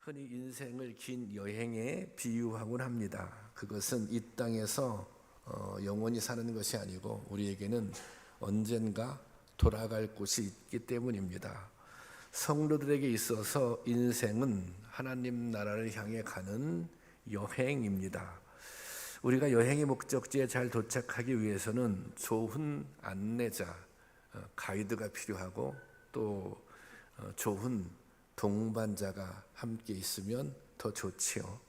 흔히 인생을 긴 여행에 비유하곤 합니다. 그것은 이 땅에서 영원히 사는 것이 아니고 우리에게는 언젠가 돌아갈 곳이 있기 때문입니다. 성도들에게 있어서 인생은 하나님 나라를 향해 가는 여행입니다. 우리가 여행의 목적지에 잘 도착하기 위해서는 좋은 안내자, 가이드가 필요하고 또 좋은 동반자가 함께 있으면 더 좋지요.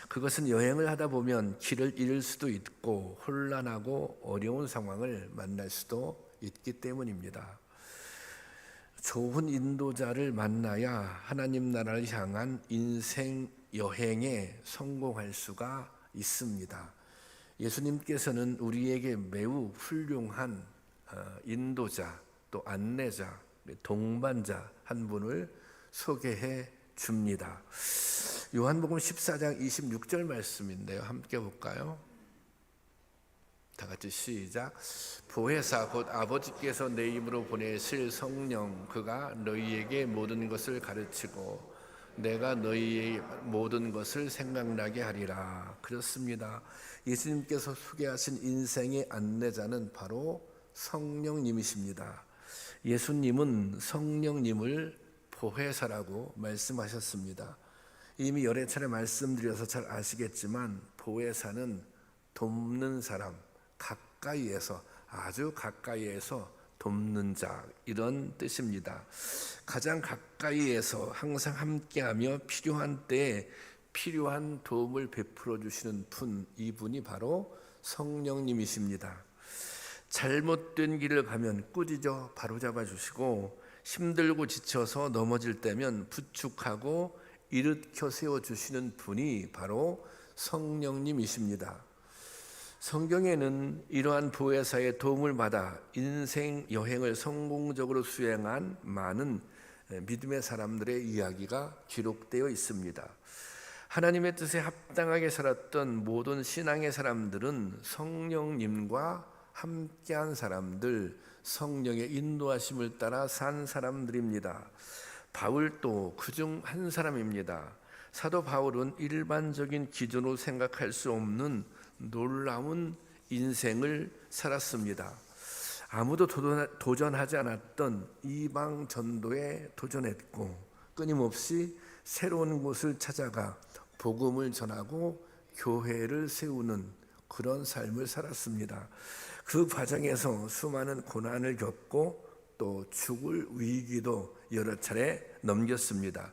그것은 여행을 하다 보면 길을 잃을 수도 있고 혼란하고 어려운 상황을 만날 수도 있기 때문입니다. 좋은 인도자를 만나야 하나님 나라를 향한 인생 여행에 성공할 수가 있습니다. 예수님께서는 우리에게 매우 훌륭한 인도자, 또 안내자, 동반자 한 분을 소개해 줍니다. 요한복음 14장 26절 말씀인데요. 함께 볼까요? 다 같이 시작. 보혜사 곧 아버지께서 내 이름으로 보내실 성령, 그가 너희에게 모든 것을 가르치고 내가 너희의 모든 것을 생각나게 하리라. 그렇습니다. 예수님께서 소개하신 인생의 안내자는 바로 성령님이십니다. 예수님은 성령님을 보혜사라고 말씀하셨습니다. 이미 여러 차례 말씀드려서 잘 아시겠지만 보혜사는 돕는 사람, 가까이에서, 아주 가까이에서 돕는 자, 이런 뜻입니다. 가장 가까이에서 항상 함께하며 필요한 때에 필요한 도움을 베풀어 주시는 분, 이분이 바로 성령님이십니다. 잘못된 길을 가면 꾸짖어 바로잡아 주시고 힘들고 지쳐서 넘어질 때면 부축하고 일으켜 세워주시는 분이 바로 성령님이십니다. 성경에는 이러한 보혜사의 도움을 받아 인생 여행을 성공적으로 수행한 많은 믿음의 사람들의 이야기가 기록되어 있습니다. 하나님의 뜻에 합당하게 살았던 모든 신앙의 사람들은 성령님과 함께한 사람들, 성령의 인도하심을 따라 산 사람들입니다. 바울도 그중 한 사람입니다. 사도 바울은 일반적인 기준으로 생각할 수 없는 놀라운 인생을 살았습니다. 아무도 도전하지 않았던 이방 전도에 도전했고 끊임없이 새로운 곳을 찾아가 복음을 전하고 교회를 세우는 그런 삶을 살았습니다. 그 과정에서 수많은 고난을 겪고 또 죽을 위기도 여러 차례 넘겼습니다.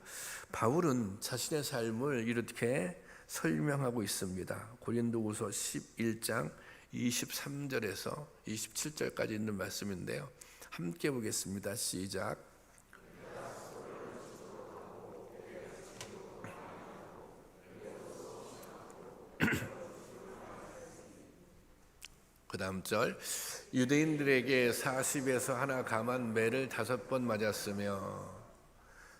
바울은 자신의 삶을 이렇게 설명하고 있습니다. 고린도후서 11장 23절에서 27절까지 있는 말씀인데요. 함께 보겠습니다. 시작. 그 다음 절. 유대인들에게 40에서 하나 감한 매를 5번 맞았으며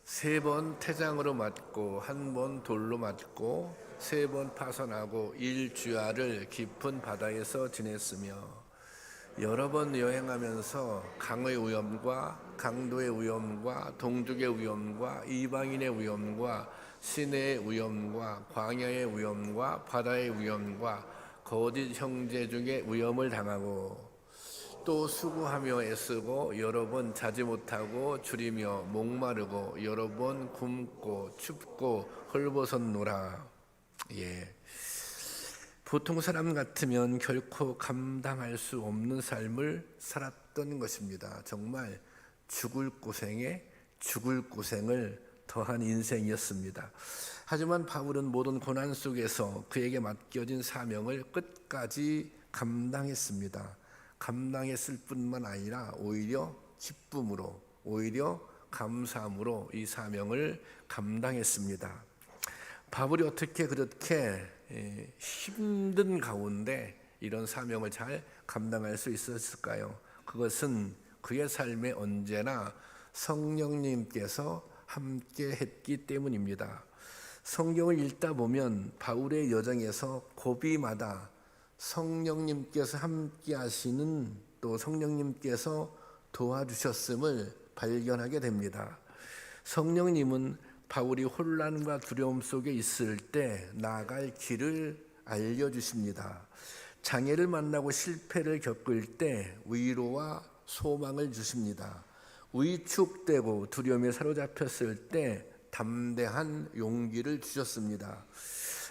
3번 태장으로 맞고 1번 돌로 맞고 3번 파선하고 1주야를 깊은 바다에서 지냈으며 여러 번 여행하면서 강의 위험과 강도의 위험과 동족의 위험과 이방인의 위험과 시내의 위험과 광야의 위험과 바다의 위험과 거짓 형제 중에 위험을 당하고 또 수고하며 애쓰고 여러 번 자지 못하고 줄이며 목마르고 여러 번 굶고 춥고 헐벗었노라. 보통 사람 같으면 결코 감당할 수 없는 삶을 살았던 것입니다. 정말 죽을 고생에 죽을 고생을 더한 인생이었습니다. 하지만 바울은 모든 고난 속에서 그에게 맡겨진 사명을 끝까지 감당했습니다. 감당했을 뿐만 아니라 오히려 기쁨으로, 오히려 감사함으로 이 사명을 감당했습니다. 바울이 어떻게 그렇게 힘든 가운데 이런 사명을 잘 감당할 수 있었을까요? 그것은 그의 삶에 언제나 성령님께서 함께 했기 때문입니다. 성경을 읽다 보면 바울의 여정에서 고비마다 성령님께서 함께 하시는, 또 성령님께서 도와주셨음을 발견하게 됩니다. 성령님은 바울이 혼란과 두려움 속에 있을 때 나아갈 길을 알려주십니다. 장애를 만나고 실패를 겪을 때 위로와 소망을 주십니다. 위축되고 두려움에 사로잡혔을 때 담대한 용기를 주셨습니다.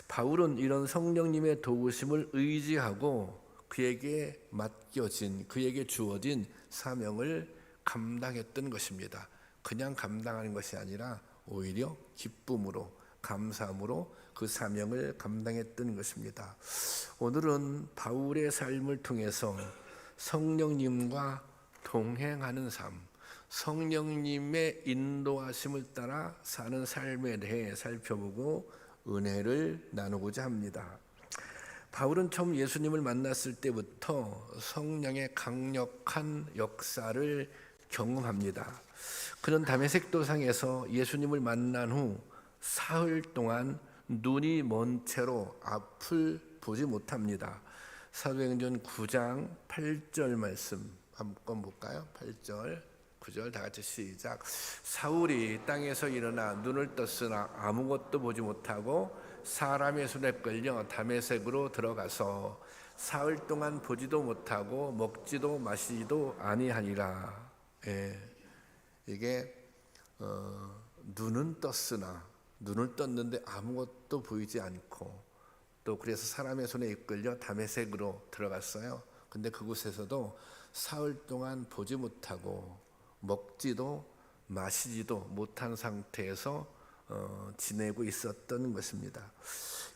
바울은 이런 성령님의 도우심을 의지하고 그에게 맡겨진, 그에게 주어진 사명을 감당했던 것입니다. 그냥 감당하는 것이 아니라 오히려 기쁨으로, 감사함으로 그 사명을 감당했던 것입니다. 오늘은 바울의 삶을 통해서 성령님과 동행하는 삶, 성령님의 인도하심을 따라 사는 삶에 대해 살펴보고 은혜를 나누고자 합니다. 바울은 처음 예수님을 만났을 때부터 성령의 강력한 역사를 경험합니다. 그는 다메섹 도상에서 예수님을 만난 후 사흘 동안 눈이 먼 채로 앞을 보지 못합니다. 사도행전 9장 8절 말씀 한번 볼까요? 8절 9절 다 같이 시작. 사울이 땅에서 일어나 눈을 떴으나 아무것도 보지 못하고 사람의 손에 끌려 다메섹으로 들어가서 사흘 동안 보지도 못하고 먹지도 마시지도 아니하니라. 이게 눈은 떴으나, 눈을 떴는데 아무것도 보이지 않고, 또 그래서 사람의 손에 이끌려 다메섹으로 들어갔어요. 근데 그곳에서도 사흘 동안 보지 못하고 먹지도 마시지도 못한 상태에서 지내고 있었던 것입니다.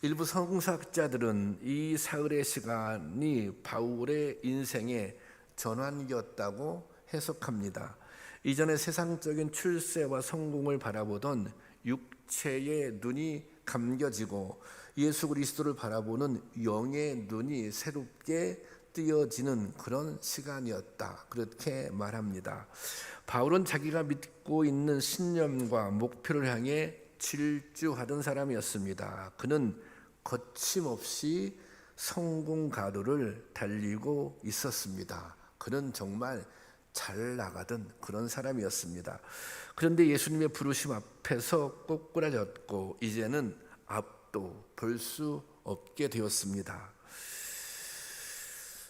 일부 성서학자들은 이 사흘의 시간이 바울의 인생의 전환기였다고 해석합니다. 이전에 세상적인 출세와 성공을 바라보던 육체의 눈이 감겨지고 예수 그리스도를 바라보는 영의 눈이 새롭게 뜨여지는 그런 시간이었다, 그렇게 말합니다. 바울은 자기가 믿고 있는 신념과 목표를 향해 질주하던 사람이었습니다. 그는 거침없이 성공 가도를 달리고 있었습니다. 그는 정말 잘 나가던 그런 사람이었습니다. 그런데 예수님의 부르심 앞에서 꼬꾸라졌고 이제는 앞도 볼 수 없게 되었습니다.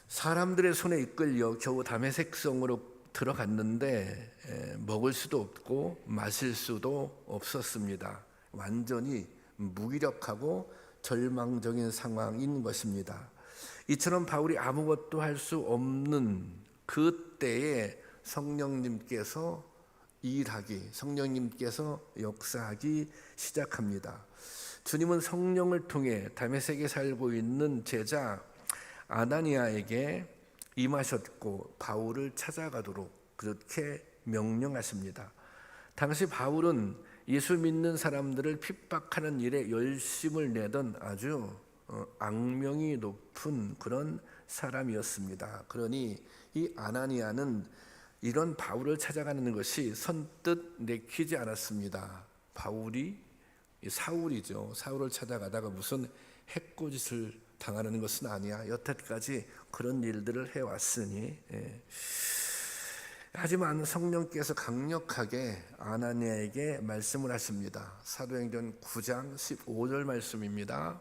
사람들의 손에 이끌려 겨우 다메섹 성으로 들어갔는데 먹을 수도 없고 마실 수도 없었습니다. 완전히 무기력하고 절망적인 상황인 것입니다. 이처럼 바울이 아무것도 할 수 없는 그때에 성령님께서 일하기, 성령님께서 역사하기 시작합니다. 주님은 성령을 통해 다메섹에 살고 있는 제자 아나니아에게 임하셨고 바울을 찾아가도록 그렇게 명령하십니다. 당시 바울은 예수 믿는 사람들을 핍박하는 일에 열심을 내던 아주 악명이 높은 그런 사람이었습니다. 그러니 이 아나니아는 이런 바울을 찾아가는 것이 선뜻 내키지 않았습니다. 바울이 사울이죠. 사울을 찾아가다가 무슨 해코짓을 당하는 것은 아니야. 여태까지 그런 일들을 해왔으니. 하지만 성령께서 강력하게 아나니아에게 말씀을 하십니다. 사도행전 9장 15절 말씀입니다.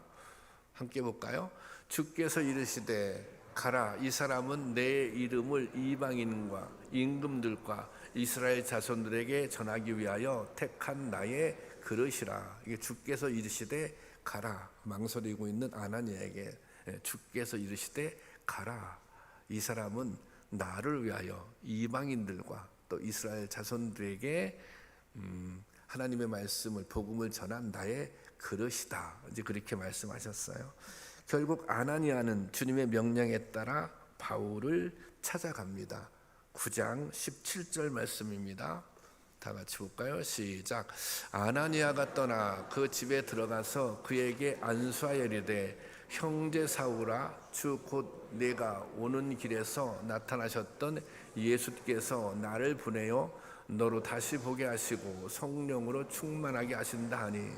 함께 볼까요? 주께서 이르시되 가라, 이 사람은 내 이름을 이방인과 임금들과 이스라엘 자손들에게 전하기 위하여 택한 나의 그릇이라. 이게 주께서 이르시되 가라, 망설이고 있는 아나니아에게 주께서 이르시되 가라, 이 사람은 나를 위하여 이방인들과 또 이스라엘 자손들에게 하나님의 말씀을, 복음을 전한 나의 그릇이다. 이제 그렇게 말씀하셨어요. 결국 아나니아는 주님의 명령에 따라 바울을 찾아갑니다. 9장 17절 말씀입니다. 다 같이 볼까요? 시작. 아나니아가 떠나 그 집에 들어가서 그에게 안수하여 이르되 형제 사울아, 주 곧 내가 오는 길에서 나타나셨던 예수께서 나를 보내어 너로 다시 보게 하시고 성령으로 충만하게 하신다 하니,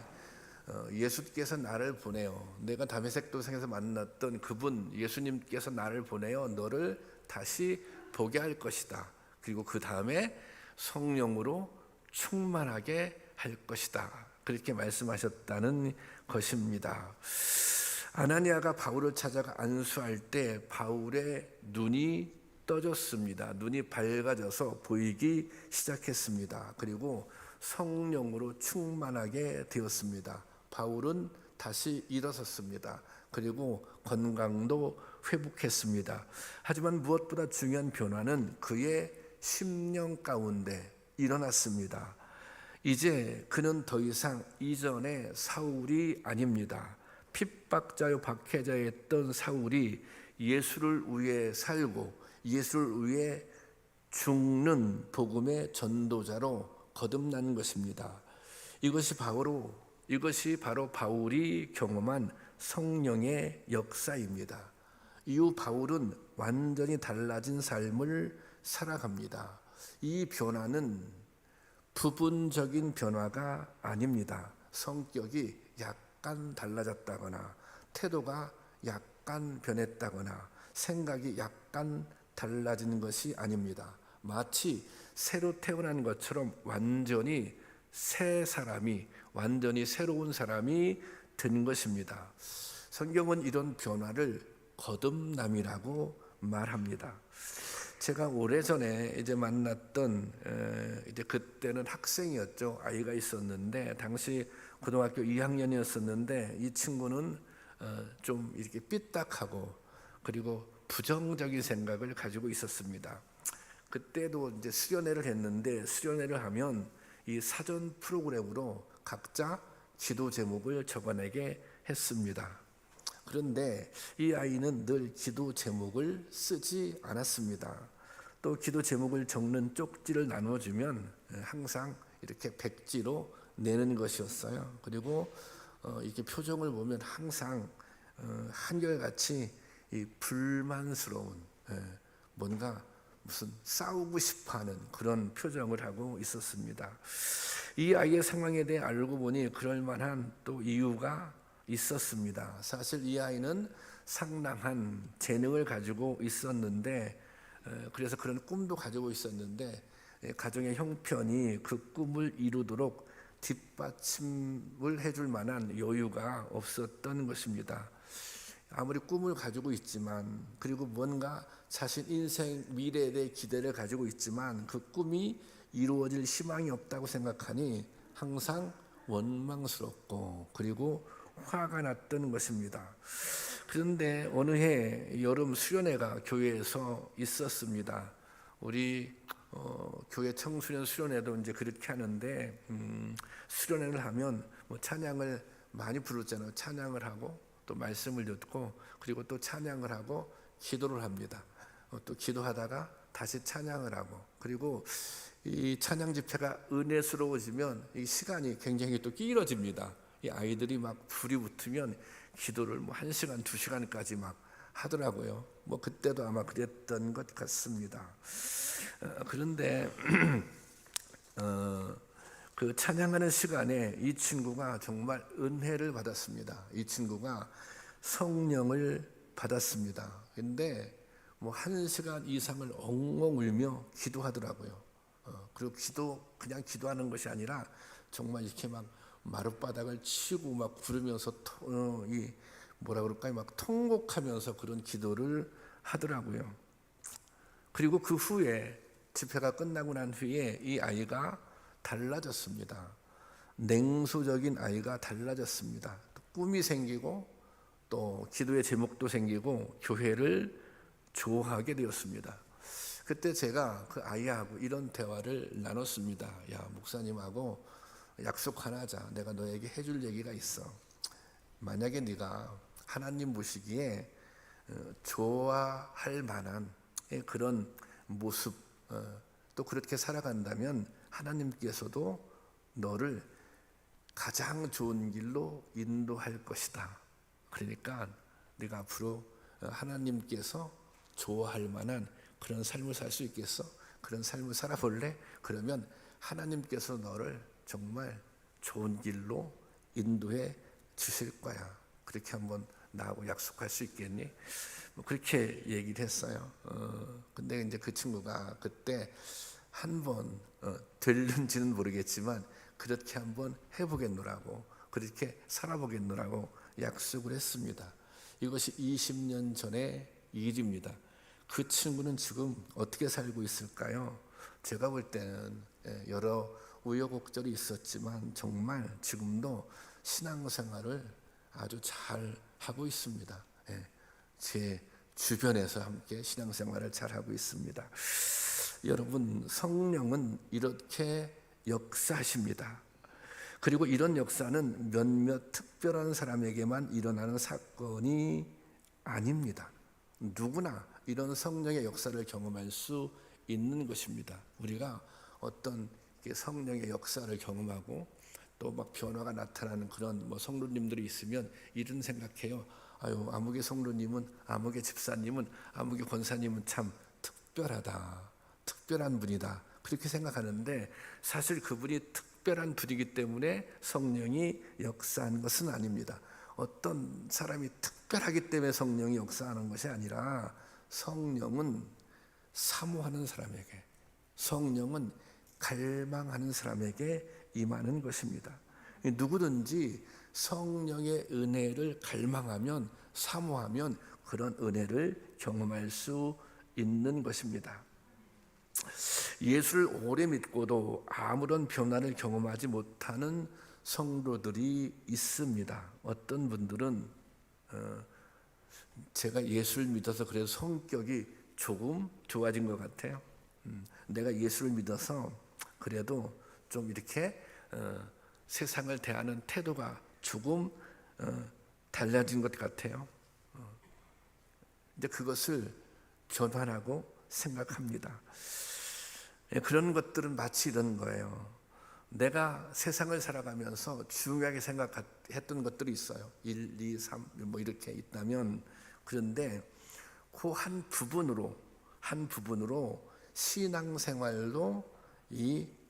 예수께서 나를 보내어, 내가 다메섹 도상에서 만났던 그분 예수님께서 나를 보내어 너를 다시 보게 할 것이다. 그리고 그 다음에 성령으로 충만하게 할 것이다. 그렇게 말씀하셨다는 것입니다. 아나니아가 바울을 찾아가 안수할 때 바울의 눈이 떠졌습니다. 눈이 밝아져서 보이기 시작했습니다. 그리고 성령으로 충만하게 되었습니다. 바울은 다시 일어섰습니다. 그리고 건강도 회복했습니다. 하지만 무엇보다 중요한 변화는 그의 심령 가운데 일어났습니다. 이제 그는 더 이상 이전의 사울이 아닙니다. 핍박자요 박해자였던 사울이 예수를 위해 살고 예수를 위해 죽는 복음의 전도자로 거듭난 것입니다. 이것이 바로 바울이 경험한 성령의 역사입니다. 이후 바울은 완전히 달라진 삶을 살아갑니다. 이 변화는 부분적인 변화가 아닙니다. 성격이 약간 달라졌다거나 태도가 약간 변했다거나 생각이 약간 달라지는 것이 아닙니다. 마치 새로 태어난 것처럼 완전히 새 사람이, 완전히 새로운 사람이 된 것입니다. 성경은 이런 변화를 거듭남이라고 말합니다. 제가 오래전에 이제 만났던 이제 그때는 학생이었죠. 아이가 있었는데 당시 고등학교 2학년이었었는데 이 친구는 좀 이렇게 삐딱하고 그리고 부정적인 생각을 가지고 있었습니다. 그때도 이제 수련회를 했는데 수련회를 하면 이 사전 프로그램으로 각자 기도 제목을 적어내게 했습니다. 그런데 이 아이는 늘 기도 제목을 쓰지 않았습니다. 또 기도 제목을 적는 쪽지를 나눠주면 항상 이렇게 백지로 내는 것이었어요. 그리고 이렇게 표정을 보면 항상 한결같이 이 불만스러운 뭔가 무슨 싸우고 싶어하는 그런 표정을 하고 있었습니다. 이 아이의 상황에 대해 알고 보니 그럴 만한 또 이유가 있었습니다. 사실 이 아이는 상당한 재능을 가지고 있었는데 그래서 그런 꿈도 가지고 있었는데 가정의 형편이 그 꿈을 이루도록 뒷받침을 해줄 만한 여유가 없었던 것입니다. 아무리 꿈을 가지고 있지만 그리고 뭔가 자신 인생 미래에 대해 기대를 가지고 있지만 그 꿈이 이루어질 희망이 없다고 생각하니 항상 원망스럽고 그리고 화가 났던 것입니다. 그런데 어느 해 여름 수련회가 교회에서 있었습니다. 우리 교회 청소년 수련회도 이제 그렇게 하는데 수련회를 하면 뭐 찬양을 많이 부르잖아요. 찬양을 하고 또 말씀을 듣고 그리고 또 찬양을 하고 기도를 합니다. 또 기도하다가 다시 찬양을 하고 그리고 이 찬양 집회가 은혜스러워지면 이 시간이 굉장히 또 길어집니다. 이 아이들이 막 불이 붙으면 기도를 뭐 1시간, 2시간까지 막 하더라고요. 뭐 그때도 아마 그랬던 것 같습니다. 그런데 그 찬양하는 시간에 이 친구가 정말 은혜를 받았습니다. 이 친구가 성령을 받았습니다. 근데 뭐 1시간 이상을 엉엉 울며 기도하더라고요. 그리고 그냥 기도하는 것이 아니라 정말 이렇게 막 마룻바닥을 치고 막 부르면서 이 뭐라 그럴까요? 막 통곡하면서 그런 기도를 하더라고요. 그리고 그 후에 집회가 끝나고 난 후에 이 아이가 달라졌습니다. 냉소적인 아이가 달라졌습니다. 꿈이 생기고 또 기도의 제목도 생기고 교회를 좋아하게 되었습니다. 그때 제가 그 아이하고 이런 대화를 나눴습니다. 야, 목사님하고 약속 하나 하자. 내가 너에게 해줄 얘기가 있어. 만약에 네가 하나님 보시기에 좋아할 만한 그런 모습 또 그렇게 살아간다면 하나님께서도 너를 가장 좋은 길로 인도할 것이다. 그러니까 네가 앞으로 하나님께서 좋아할 만한 그런 삶을 살 수 있겠어? 그런 삶을 살아볼래? 그러면 하나님께서 너를 정말 좋은 길로 인도해 주실 거야. 그렇게 한번 나하고 약속할 수 있겠니? 뭐 그렇게 얘기를 했어요. 근데 이제 그 친구가 그때 한 번 들는지는 모르겠지만 그렇게 한번 해보겠노라고, 그렇게 살아보겠노라고 약속을 했습니다. 이것이 20년 전의 일입니다. 그 친구는 지금 어떻게 살고 있을까요? 제가 볼 때는 여러 우여곡절이 있었지만 정말 지금도 신앙생활을 아주 잘 하고 있습니다. 제 주변에서 함께 신앙생활을 잘 하고 있습니다. 여러분, 성령은 이렇게 역사하십니다. 그리고 이런 역사는 몇몇 특별한 사람에게만 일어나는 사건이 아닙니다. 누구나 이런 성령의 역사를 경험할 수 있는 것입니다. 우리가 어떤 성령의 역사를 경험하고 또 막 변화가 나타나는 그런 성도님들이 있으면 이런 생각해요. 아유, 아무개 성도님은, 아무개 집사님은, 아무개 권사님은 참 특별하다, 특별한 분이다, 그렇게 생각하는데, 사실 그분이 특별한 분이기 때문에 성령이 역사하는 것은 아닙니다. 어떤 사람이 특별하기 때문에 성령이 역사하는 것이 아니라, 성령은 사모하는 사람에게, 성령은 갈망하는 사람에게 임하는 것입니다. 누구든지 성령의 은혜를 갈망하면, 사모하면 그런 은혜를 경험할 수 있는 것입니다. 예수를 오래 믿고도 아무런 변화를 경험하지 못하는 성도들이 있습니다. 어떤 분들은 제가 예수를 믿어서 그래서 성격이 조금 좋아진 것 같아요. 내가 예수를 믿어서 그래도 좀 이렇게 세상을 대하는 태도가 조금 달라진 것 같아요. 이제 그것을 변화라고 생각합니다. 그런 것들은 마치 이런 거예요. 내가 세상을 살아가면서 중요하게 생각했던 것들이 있어요. 1, 2, 3 이렇게 있다면, 그런데 그 한 부분으로 신앙생활도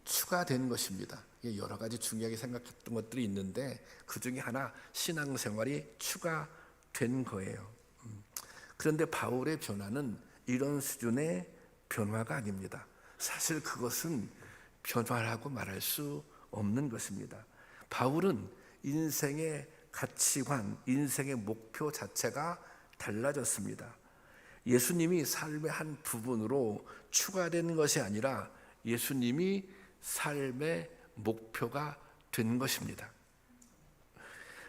추가된 것입니다. 여러 가지 중요하게 생각했던 것들이 있는데 그 중에 하나 신앙생활이 추가된 거예요. 그런데 바울의 변화는 이런 수준의 변화가 아닙니다. 사실 그것은 변화라고 말할 수 없는 것입니다. 바울은 인생의 가치관, 인생의 목표 자체가 달라졌습니다. 예수님이 삶의 한 부분으로 추가된 것이 아니라 예수님이 삶의 목표가 된 것입니다.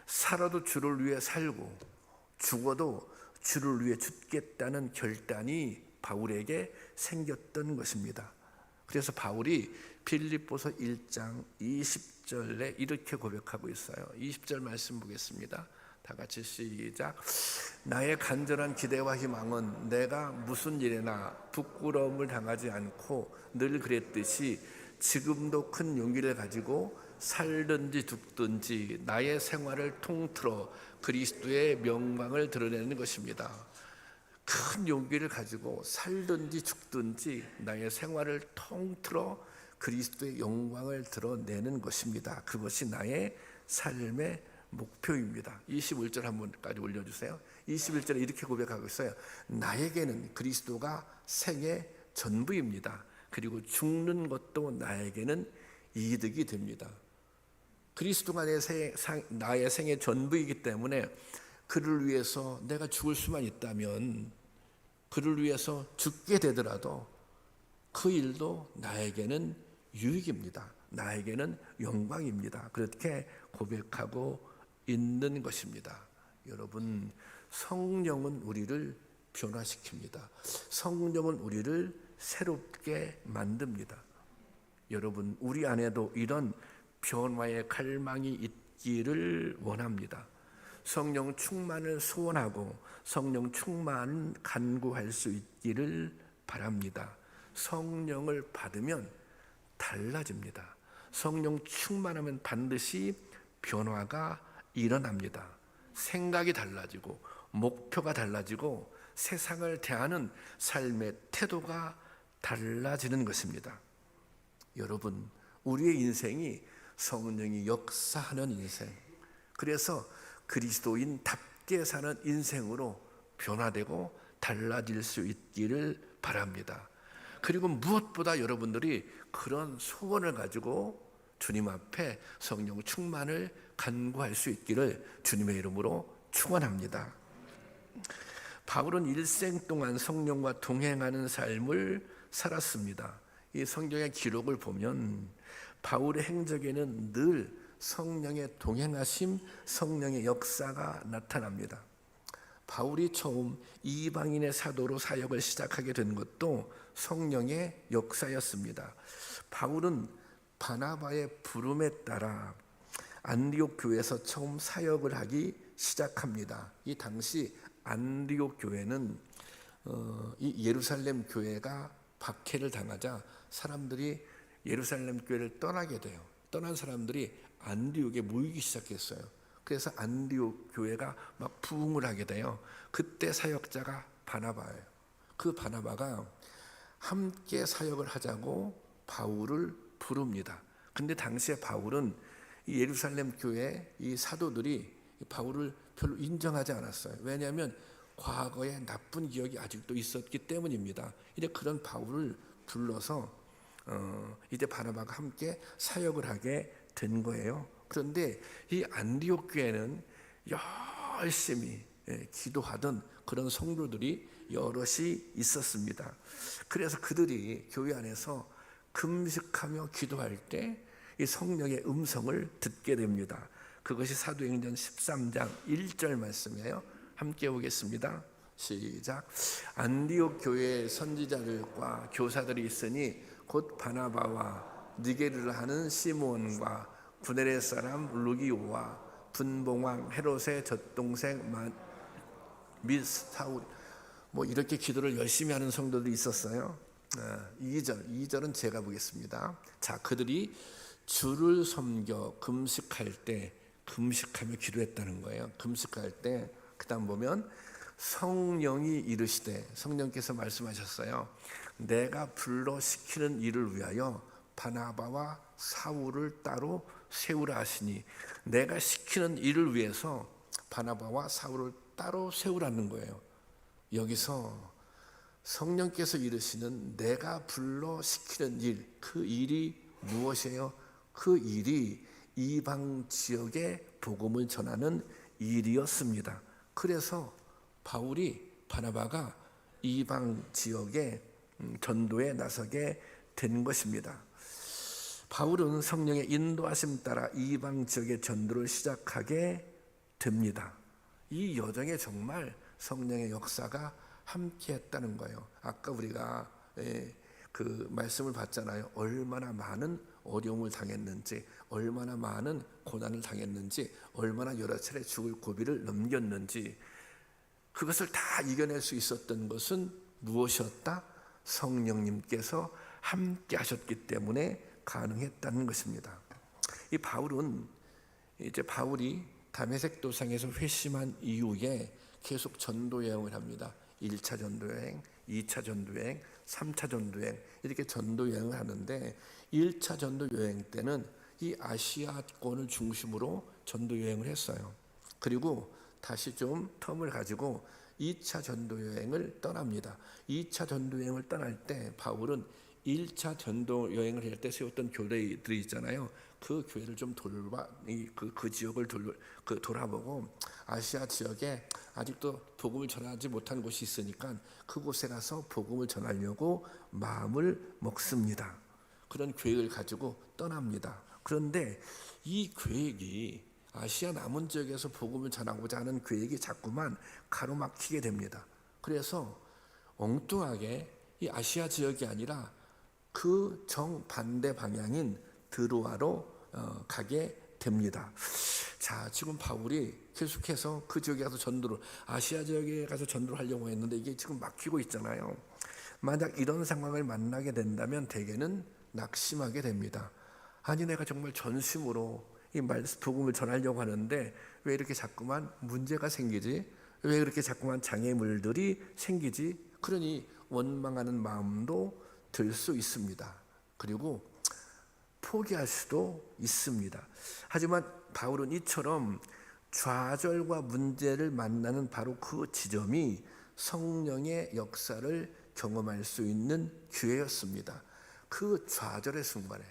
살아도 주를 위해 살고 죽어도 주를 위해 죽겠다는 결단이 바울에게 생겼던 것입니다. 그래서 바울이 빌립보서 1장 20절에 이렇게 고백하고 있어요. 20절 말씀 보겠습니다. 다 같이 시작. 나의 간절한 기대와 희망은 내가 무슨 일에나 부끄러움을 당하지 않고 늘 그랬듯이 지금도 큰 용기를 가지고 살든지 죽든지 나의 생활을 통틀어 그리스도의 명광을 드러내는 것입니다. 큰 용기를 가지고 살든지 죽든지 나의 생활을 통틀어 그리스도의 영광을 드러내는 것입니다. 그것이 나의 삶의 목표입니다. 21절 한 번까지 올려주세요. 21절에 이렇게 고백하고 있어요. 나에게는 그리스도가 생의 전부입니다. 그리고 죽는 것도 나에게는 이득이 됩니다. 그리스도가 나의 생의 전부이기 때문에 그를 위해서 내가 죽을 수만 있다면, 그를 위해서 죽게 되더라도 그 일도 나에게는 유익입니다. 나에게는 영광입니다. 그렇게 고백하고 있는 것입니다. 여러분, 성령은 우리를 변화시킵니다. 성령은 우리를 새롭게 만듭니다. 여러분, 우리 안에도 이런 변화의 갈망이 있기를 원합니다. 성령 충만을 소원하고 성령 충만 간구할 수 있기를 바랍니다. 성령을 받으면 달라집니다. 성령 충만하면 반드시 변화가 일어납니다. 생각이 달라지고 목표가 달라지고 세상을 대하는 삶의 태도가 달라지는 것입니다. 여러분, 우리의 인생이 성령이 역사하는 인생, 그래서 그리스도인답게 사는 인생으로 변화되고 달라질 수 있기를 바랍니다. 그리고 무엇보다 여러분들이 그런 소원을 가지고 주님 앞에 성령 충만을 간구할 수 있기를 주님의 이름으로 축원합니다. 바울은 일생 동안 성령과 동행하는 삶을 살았습니다. 이 성경의 기록을 보면 바울의 행적에는 늘 성령의 동행하심, 성령의 역사가 나타납니다. 바울이 처음 이방인의 사도로 사역을 시작하게 된 것도 성령의 역사였습니다. 바울은 바나바의 부름에 따라 안디옥 교회에서 처음 사역을 하기 시작합니다. 이 당시 안디옥 교회는 이 예루살렘 교회가 박해를 당하자 사람들이 예루살렘 교회를 떠나게 돼요. 떠난 사람들이 안디옥에 모이기 시작했어요. 그래서 안디옥 교회가 막 부흥을 하게 돼요. 그때 사역자가 바나바예요. 그 바나바가 함께 사역을 하자고 바울을 부릅니다. 근데 당시에 바울은 이 예루살렘 교회 이 사도들이 바울을 별로 인정하지 않았어요. 왜냐하면 과거에 나쁜 기억이 아직도 있었기 때문입니다. 이제 그런 바울을 불러서 이제 바나바가 함께 사역을 하게 된 거예요. 그런데 이 안디옥 교회는 열심히 기도하던 그런 성도들이 여럿이 있었습니다. 그래서 그들이 교회 안에서 금식하며 기도할 때 이 성령의 음성을 듣게 됩니다. 그것이 사도행전 13장 1절 말씀이에요. 함께 보겠습니다. 시작. 안디옥 교회에 선지자들과 교사들이 있으니 곧 바나바와 니게르를 하는 시몬과 구네레 사람 루기오와 분봉왕 헤롯의 젖동생 및 사울, 뭐 이렇게 기도를 열심히 하는 성도들이 있었어요. 2절은 제가 보겠습니다. 자, 그들이 주를 섬겨 금식할 때 금식하며 기도했다는 거예요. 금식할 때 그 다음 보면 성령이 이르시되, 성령께서 말씀하셨어요. 내가 불러 시키는 일을 위하여 바나바와 사울을 따로 세우라 하시니, 내가 시키는 일을 위해서 바나바와 사울을 따로 세우라는 거예요. 여기서 성령께서 이르시는 내가 불러 시키는 일, 그 일이 무엇이에요? 그 일이 이방 지역에 복음을 전하는 일이었습니다. 그래서 바나바가 이방 지역에 전도에 나서게 된 것입니다. 바울은 성령의 인도하심 따라 이방 지역의 전도를 시작하게 됩니다. 이 여정에 정말 성령의 역사가 함께했다는 거예요. 아까 우리가 그 말씀을 봤잖아요. 얼마나 많은 어려움을 당했는지, 얼마나 많은 고난을 당했는지, 얼마나 여러 차례 죽을 고비를 넘겼는지, 그것을 다 이겨낼 수 있었던 것은 무엇이었다? 성령님께서 함께 하셨기 때문에 가능했다는 것입니다. 이 바울이 다메섹 도상에서 회심한 이후에 계속 전도 여행을 합니다. 1차 전도 여행, 2차 전도 여행, 3차 전도 여행, 이렇게 전도 여행을 하는데 1차 전도 여행 때는 이 아시아권을 중심으로 전도 여행을 했어요. 그리고 다시 좀 텀을 가지고 2차 전도 여행을 떠납니다. 2차 전도 여행을 떠날 때 바울은 1차 전도 여행을 할 때 세웠던 교회들이 있잖아요. 그 교회를 좀 그 지역을 돌아보고 아시아 지역에 아직도 복음을 전하지 못한 곳이 있으니까 그곳에 가서 복음을 전하려고 마음을 먹습니다. 그런 계획을 가지고 떠납니다. 그런데 이 계획이 아시아 남은 지역에서 복음을 전하고자 하는 계획이 자꾸만 가로막히게 됩니다. 그래서 엉뚱하게 이 아시아 지역이 아니라 그 정반대 방향인 드로아로 가게 됩니다. 자, 지금 바울이 계속해서 그 지역에 가서 아시아 지역에 가서 전도를 하려고 했는데 이게 지금 막히고 있잖아요. 만약 이런 상황을 만나게 된다면 대개는 낙심하게 됩니다. 아니, 내가 정말 전심으로 이 복음을 전하려고 하는데 왜 이렇게 자꾸만 문제가 생기지? 왜 그렇게 자꾸만 장애물들이 생기지? 그러니 원망하는 마음도 들 수 있습니다. 그리고 포기할 수도 있습니다. 하지만 바울은 이처럼 좌절과 문제를 만나는 바로 그 지점이 성령의 역사를 경험할 수 있는 기회였습니다. 그 좌절의 순간에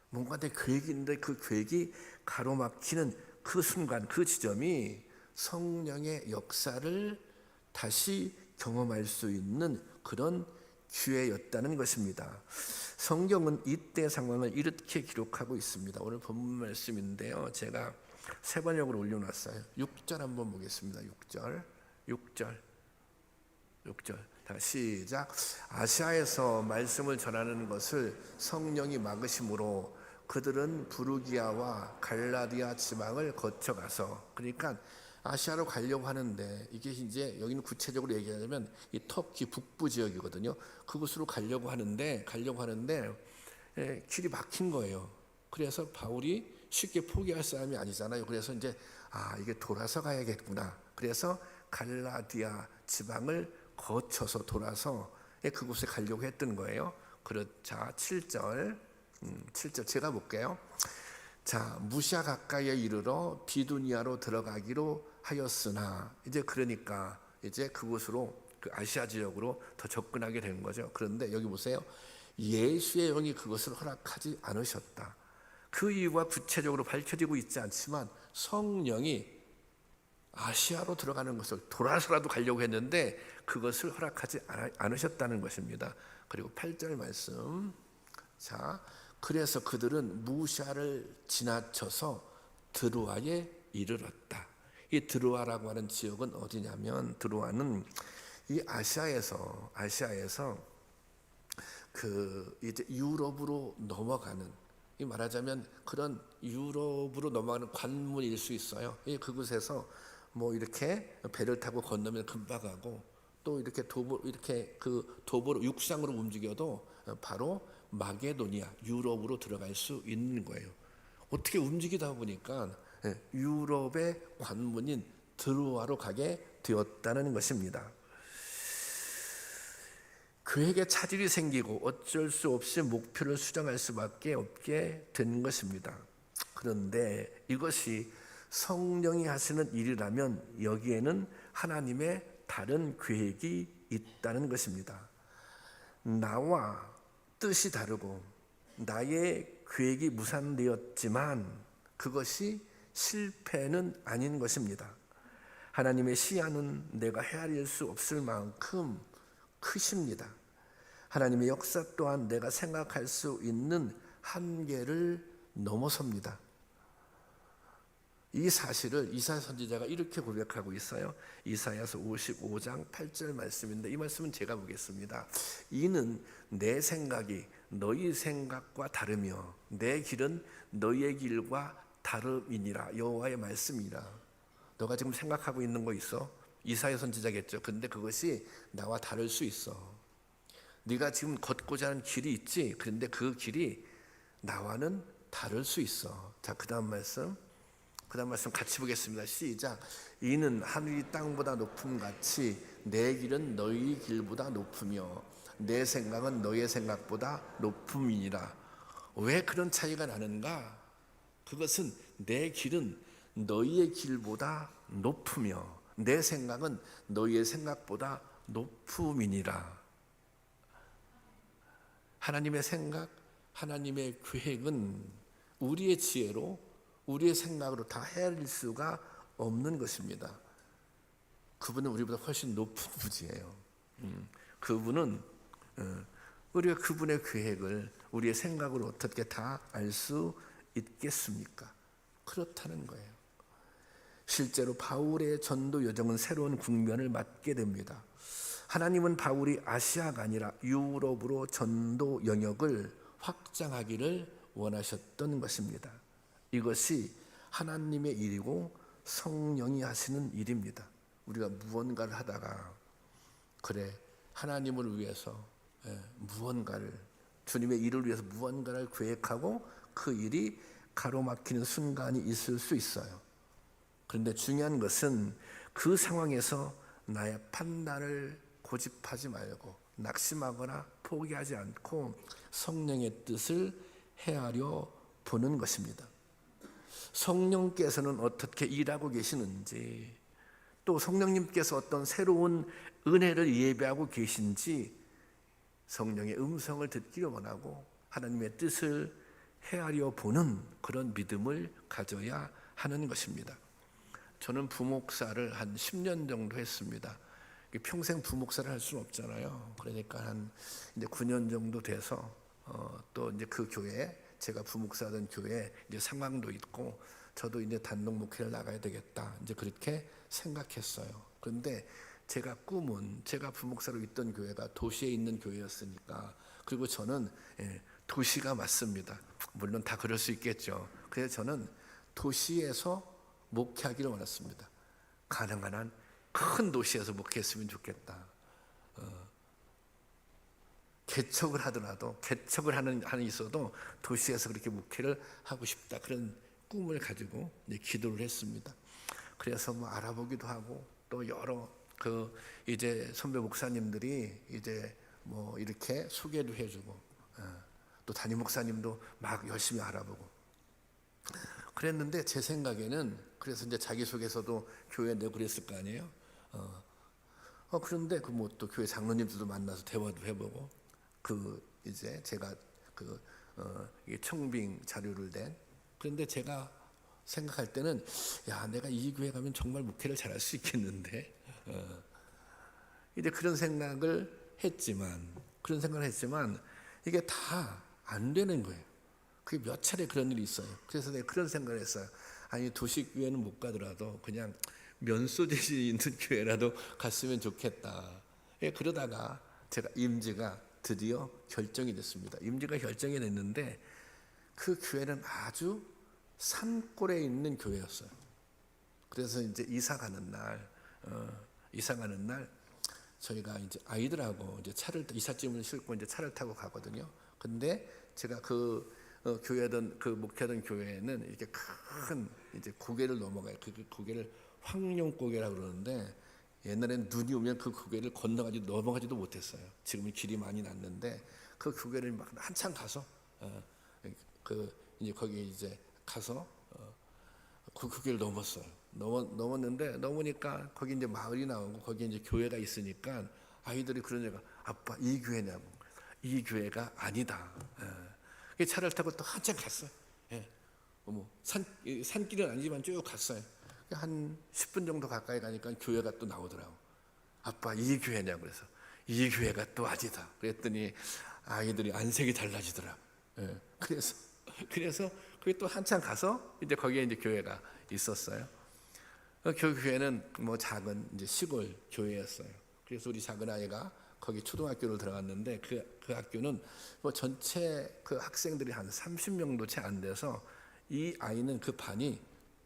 뭔가 내 계획인데 그 계획이 가로막히는 그 순간, 그 지점이 성령의 역사를 다시 경험할 수 있는 그런 기회였다는 것입니다. 성경은 이때 상황을 이렇게 기록하고 있습니다. 오늘 본문 말씀인데요, 제가 세 번역으로 올려놨어요. 6절 한번 보겠습니다. 6절. 다시 시작. 아시아에서 말씀을 전하는 것을 성령이 막으심으로 그들은 부르기아와 갈라디아 지방을 거쳐가서, 그러니까 아시아로 가려고 하는데, 이게 이제 여기는 구체적으로 얘기하자면 이 터키 북부 지역이거든요. 그곳으로 가려고 하는데 길이 막힌 거예요. 그래서 바울이 쉽게 포기할 사람이 아니잖아요. 그래서 이제 이게 돌아서 가야겠구나. 그래서 갈라디아 지방을 거쳐서 돌아서 그곳에 가려고 했던 거예요. 자, 7절 제가 볼게요. 자, 무시아 가까이에 이르러 비두니아로 들어가기로 하였으나, 이제 그러니까 이제 그곳으로, 그 아시아 지역으로 더 접근하게 된 거죠. 그런데 여기 보세요. 예수의 영이 그것을 허락하지 않으셨다. 그 이유가 구체적으로 밝혀지고 있지 않지만 성령이 아시아로 들어가는 것을 돌아서라도 가려고 했는데 그것을 허락하지 않으셨다는 것입니다. 그리고 8절 말씀. 자, 그래서 그들은 무시아를 지나쳐서 드로아에 이르렀다. 이 드로아라고 하는 지역은 어디냐면, 드로아는 이 아시아에서 그 이제 유럽으로 넘어가는, 이 말하자면 그런 유럽으로 넘어가는 관문일 수 있어요. 그곳에서 뭐 이렇게 배를 타고 건너면 금방 가고, 또 이렇게 도보로 육상으로 움직여도 바로 마게도니아, 유럽으로 들어갈 수 있는 거예요. 어떻게 움직이다 보니까 유럽의 관문인 드로아로 가게 되었다는 것입니다. 그에게 차질이 생기고 어쩔 수 없이 목표를 수정할 수밖에 없게 된 것입니다. 그런데 이것이 성령이 하시는 일이라면 여기에는 하나님의 다른 계획이 있다는 것입니다. 나와 뜻이 다르고 나의 계획이 무산되었지만 그것이 실패는 아닌 것입니다. 하나님의 시야는 내가 헤아릴 수 없을 만큼 크십니다. 하나님의 역사 또한 내가 생각할 수 있는 한계를 넘어섭니다. 이 사실을 이사야 선지자가 이렇게 고백하고 있어요. 이사야서 55장 8절 말씀인데, 이 말씀은 제가 보겠습니다. 이는 내 생각이 너희 생각과 다르며 내 길은 너희의 길과 다름이니라. 여호와의 말씀이라. 너가 지금 생각하고 있는 거 있어? 이사야 선지자겠죠. 근데 그것이 나와 다를 수 있어. 네가 지금 걷고자 하는 길이 있지. 그런데 그 길이 나와는 다를 수 있어. 자, 그 다음 말씀 같이 보겠습니다. 시작. 이는 하늘이 땅보다 높음 같이 내 길은 너희 길보다 높으며 내 생각은 너희의 생각보다 높음이니라. 왜 그런 차이가 나는가? 그것은 내 길은 너희의 길보다 높으며 내 생각은 너희의 생각보다 높음이니라. 하나님의 생각, 하나님의 계획은 우리의 지혜로, 우리의 생각으로 다 헤아릴 수가 없는 것입니다. 그분은 우리보다 훨씬 높은 분이에요. 그분은 우리가 그분의 계획을 우리의 생각으로 어떻게 다 알 수 있겠습니까? 그렇다는 거예요. 실제로 바울의 전도 여정은 새로운 국면을 맞게 됩니다. 하나님은 바울이 아시아가 아니라 유럽으로 전도 영역을 확장하기를 원하셨던 것입니다. 이것이 하나님의 일이고 성령이 하시는 일입니다. 우리가 무언가를 하다가 그래 하나님을 위해서 무언가를, 주님의 일을 위해서 무언가를 계획하고 그 일이 가로막히는 순간이 있을 수 있어요. 그런데 중요한 것은 그 상황에서 나의 판단을 고집하지 말고 낙심하거나 포기하지 않고 성령의 뜻을 헤아려 보는 것입니다. 성령께서는 어떻게 일하고 계시는지, 또 성령님께서 어떤 새로운 은혜를 예배하고 계신지 성령의 음성을 듣기를 원하고 하나님의 뜻을 헤아려 보는 그런 믿음을 가져야 하는 것입니다. 저는 부목사를 한 10년 정도 했습니다. 평생 부목사를 할 수는 없잖아요. 그러니까 한 이제 9년 정도 돼서 또 이제 그 교회, 제가 부목사던 교회 이제 상황도 있고 저도 이제 단독 목회를 나가야 되겠다, 이제 그렇게 생각했어요. 그런데 제가 꿈은, 제가 부목사로 있던 교회가 도시에 있는 교회였으니까, 그리고 저는 도시가 맞습니다. 물론 다 그럴 수 있겠죠. 그래서 저는 도시에서 목회하기를 원했습니다. 가능한 한 큰 도시에서 목회했으면 좋겠다. 개척을 하더라도, 개척을 하는 있어도 도시에서 그렇게 목회를 하고 싶다, 그런 꿈을 가지고 이제 기도를 했습니다. 그래서 뭐 알아보기도 하고, 또 여러 이제 선배 목사님들이 이제 뭐 이렇게 소개도 해주고, 또 담임 목사님도 막 열심히 알아보고 그랬는데, 제 생각에는, 그래서 이제 자기소개서도 교회 내고 그랬을 거 아니에요. 그런데 뭐 또 교회 장로님들도 만나서 대화도 해보고, 이제 제가 이게 청빙 자료를 낸, 그런데 제가 생각할 때는, 야, 내가 이 교회 가면 정말 목회를 잘할 수 있겠는데, 이제 그런 생각을 했지만 이게 다 안 되는 거예요. 그게 몇 차례 그런 일이 있어요. 그래서 내가 그런 생각을 했어요. 아니, 도시교회는 못 가더라도 그냥 면소재지 있는 교회라도 갔으면 좋겠다. 그러다가 제가 임지가 드디어 결정이 됐습니다. 임지가 결정이 됐는데, 그 교회는 아주 산골에 있는 교회였어요. 그래서 이제 이사 가는 날 저희가 이제 아이들하고 이제 이삿짐을 싣고 이제 차를 타고 가거든요. 근데 제가 교회던, 목회하던 교회는 이렇게 큰 이제 고개를 넘어가요. 그 고개를 황룡고개라고 그러는데, 옛날엔 눈이 오면 그 고개를 넘어가지도 못했어요. 지금은 길이 많이 났는데, 그 고개를 막 한참 가서 이제 거기 이제 가서 그 고개를 넘었어요. 넘었는데, 넘으니까 거기 이제 마을이 나오고 거기 이제 교회가 있으니까 아이들이 그런 얘기가, 아빠 이 교회냐고. 이 교회가 아니다. 차를 타고 또 한참 갔어요. 산길은 아니지만 쭉 갔어요. 한 10분 정도 가까이 가니까 교회가 또 나오더라고. 아빠 이 교회냐고. 그래서 이 교회가 또 아니다. 그랬더니 아이들이 안색이 달라지더라고. 그래서 그게 또 한참 가서 이제 거기에 이제 교회가 있었어요. 그 교회는 뭐 작은 이제 시골 교회였어요. 그래서 우리 작은 아이가 거기 초등학교를 들어갔는데, 그 학교는 뭐 전체 그 학생들이 한 30명도 채 안 돼서, 이 아이는 그 반이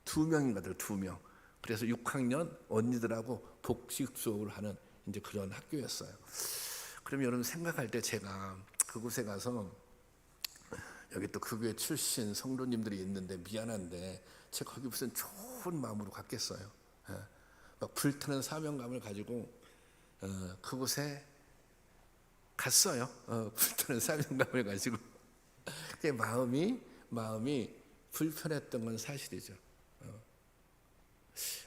2명인가 돼요. 2명. 그래서 6학년 언니들하고 복식 수업을 하는 이제 그런 학교였어요. 그럼 여러분 생각할 때, 제가 그곳에 가서, 여기 또 그 교회 출신 성도님들이 있는데 미안한데 제가 거기 무슨 좋은 마음으로 갔겠어요. 막 불타는 사명감을 가지고 그곳에 갔어요. 불타는 사명감을 가지고. 마음이 불편했던 건 사실이죠.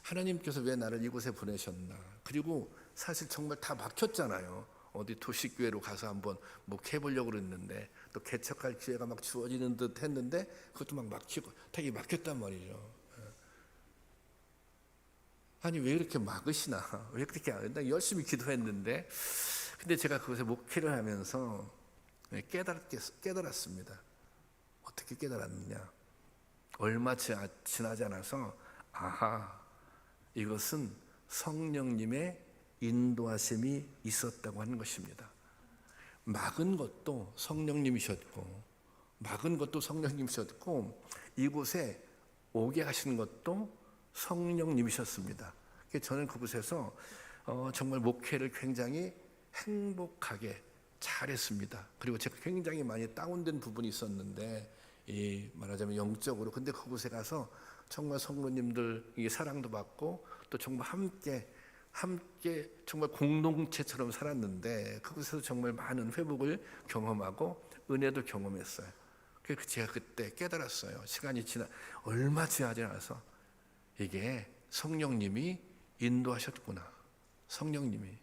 하나님께서 왜 나를 이곳에 보내셨나. 그리고 사실 정말 다 막혔잖아요. 어디 도시교회로 가서 한번 목회해보려고 그랬는데, 또 개척할 기회가 막 주어지는 듯 했는데 그것도 막 막히고 되게 막혔단 말이죠. 아니, 왜 이렇게 막으시나, 왜 그렇게 안 된다. 열심히 기도했는데. 근데 제가 그것에 목회를 하면서 깨달았습니다. 어떻게 깨달았느냐. 얼마 지나지 않아서, 아하, 이것은 성령님의 인도하심이 있었다고 하는 것입니다. 막은 것도 성령님이셨고, 이곳에 오게 하시는 것도 성령님이셨습니다. 저는 그곳에서 정말 목회를 굉장히 행복하게 잘했습니다. 그리고 제가 굉장히 많이 다운된 부분이 있었는데, 말하자면 영적으로. 근데 그곳에 가서 정말 성도님들 사랑도 받고, 또 정말 함께 정말 공동체처럼 살았는데, 그곳에서 정말 많은 회복을 경험하고 은혜도 경험했어요. 그래서 제가 그때 깨달았어요. 시간이 얼마 지나지 않아서 이게 성령님이 인도하셨구나. 성령님이.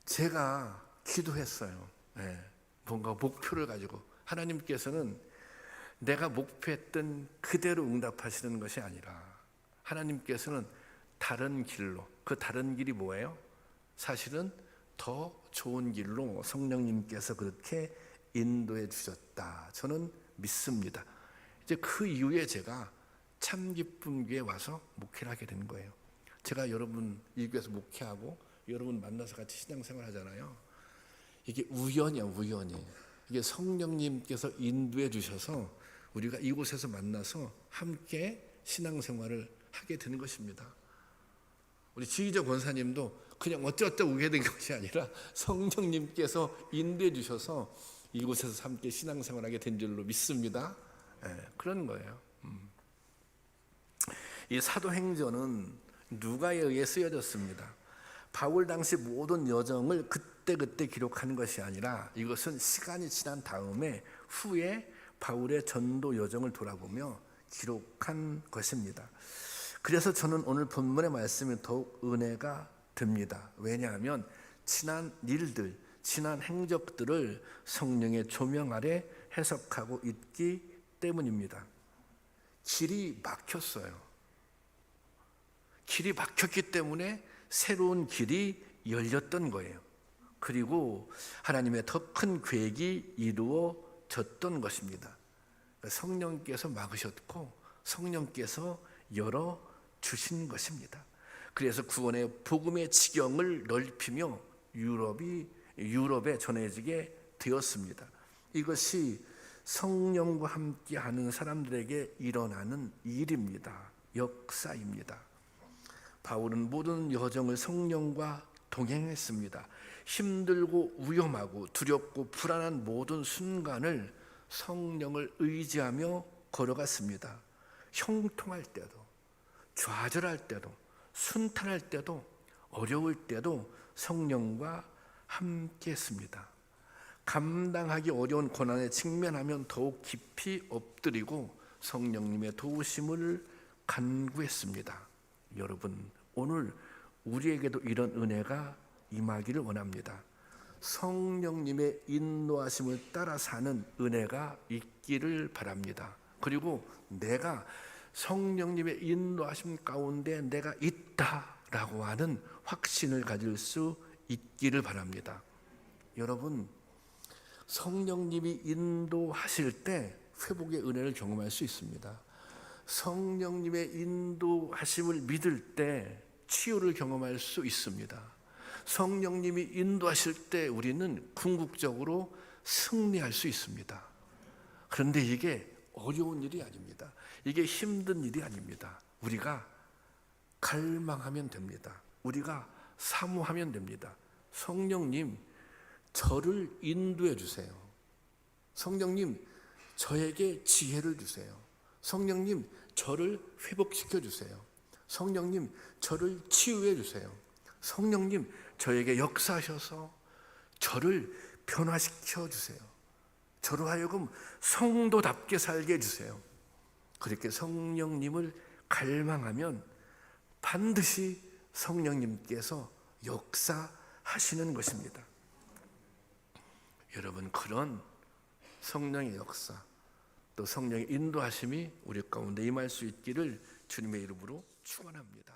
제가 기도했어요. 뭔가 목표를 가지고 하나님께서는 내가 목표했던 그대로 응답하시는 것이 아니라 하나님께서는 다른 길로, 그 다른 길이 뭐예요? 사실은 더 좋은 길로 성령님께서 그렇게 인도해 주셨다. 저는 믿습니다. 이제 그 이후에 제가 참기쁨교회에 와서 목회를 하게 된 거예요. 제가 여러분 이 교회에서 목회하고 여러분 만나서 같이 신앙생활 하잖아요. 이게 우연이야, 우연이. 이게 성령님께서 인도해 주셔서 우리가 이곳에서 만나서 함께 신앙생활을 하게 되는 것입니다. 우리 지휘자 권사님도 그냥 어쩌다 오게 된 것이 아니라 성령님께서 인도해 주셔서 이곳에서 함께 신앙생활하게 된 줄로 믿습니다. 그런 거예요. 이 사도행전은 누가에 의해 쓰여졌습니다. 바울 당시 모든 여정을 그때 기록하는 것이 아니라 이것은 시간이 지난 다음에 후에 바울의 전도 여정을 돌아보며 기록한 것입니다. 그래서 저는 오늘 본문의 말씀이 더욱 은혜가 됩니다. 왜냐하면 지난 일들, 지난 행적들을 성령의 조명 아래 해석하고 있기 때문입니다. 길이 막혔어요. 길이 막혔기 때문에 새로운 길이 열렸던 거예요. 그리고 하나님의 더 큰 계획이 이루어졌던 것입니다. 성령께서 막으셨고 성령께서 열어주신 것입니다. 그래서 구원의 복음의 지경을 넓히며 유럽에 전해지게 되었습니다. 이것이 성령과 함께하는 사람들에게 일어나는 일입니다. 역사입니다. 바울은 모든 여정을 성령과 동행했습니다. 힘들고 위험하고 두렵고 불안한 모든 순간을 성령을 의지하며 걸어갔습니다. 형통할 때도, 좌절할 때도, 순탄할 때도, 어려울 때도 성령과 함께 했습니다. 감당하기 어려운 고난에 직면하면 더욱 깊이 엎드리고 성령님의 도우심을 간구했습니다. 여러분, 오늘 우리에게도 이런 은혜가 임하기를 원합니다. 성령님의 인도하심을 따라 사는 은혜가 있기를 바랍니다. 그리고 내가 성령님의 인도하심 가운데 내가 있다라고 하는 확신을 가질 수 있기를 바랍니다. 여러분, 성령님이 인도하실 때 회복의 은혜를 경험할 수 있습니다. 성령님의 인도하심을 믿을 때 치유를 경험할 수 있습니다. 성령님이 인도하실 때 우리는 궁극적으로 승리할 수 있습니다. 그런데 이게 어려운 일이 아닙니다. 이게 힘든 일이 아닙니다. 우리가 갈망하면 됩니다. 우리가 사모하면 됩니다. 성령님, 저를 인도해 주세요. 성령님, 저에게 지혜를 주세요. 성령님, 저를 회복시켜 주세요. 성령님, 저를 치유해 주세요. 성령님, 저에게 역사하셔서 저를 변화시켜 주세요. 저로 하여금 성도답게 살게 해주세요. 그렇게 성령님을 갈망하면 반드시 성령님께서 역사하시는 것입니다. 여러분, 그런 성령의 역사, 또 성령의 인도하심이 우리 가운데 임할 수 있기를 주님의 이름으로 축원합니다.